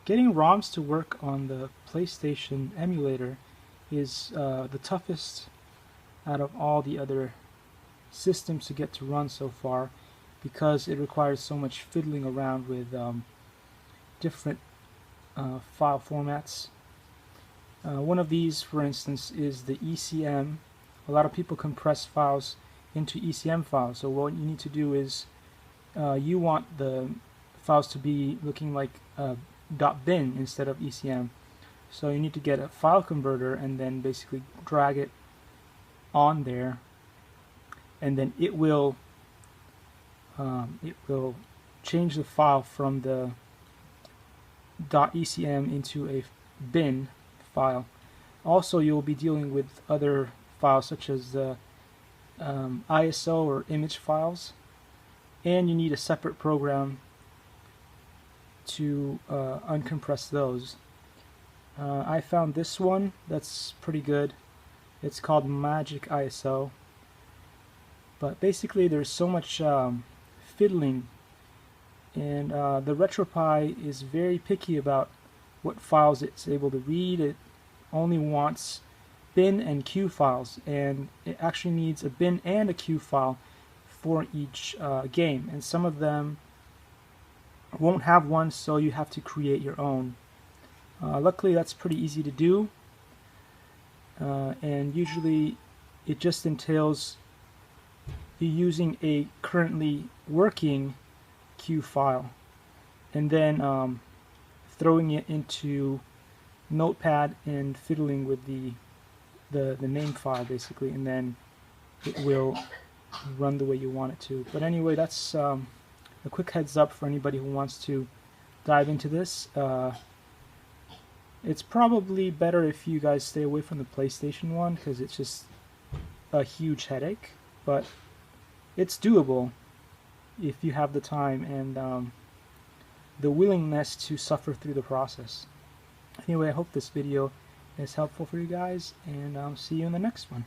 Getting ROMs to work on the PlayStation emulator is the toughest out of all the other systems to get to run so far, because it requires so much fiddling around with different file formats. One of these, for instance, is the ECM. A lot of people compress files into ECM files, so what you need to do is you want the files to be looking like .bin instead of ECM. So you need to get a file converter and then basically drag it on there, and then it will change the file from the .ecm into a bin file. Also, you'll be dealing with other files such as the ISO or image files, and you need a separate program to uncompress those. I found this one that's pretty good. It's called Magic ISO. But basically there's so much fiddling, and the Retropie is very picky about what files it's able to read. It only wants bin and Q files, and it actually needs a bin and a Q file for each game, and some of them won't have one, so you have to create your own. Luckily that's pretty easy to do, and usually it just entails you using a currently working Q file and then throwing it into Notepad and fiddling with the name file basically, and then it will run the way you want it to. But anyway, that's a quick heads up for anybody who wants to dive into this. It's probably better if you guys stay away from the PlayStation one, because it's just a huge headache, but it's doable if you have the time and the willingness to suffer through the process. Anyway, I hope this video is helpful for you guys, and I'll see you in the next one.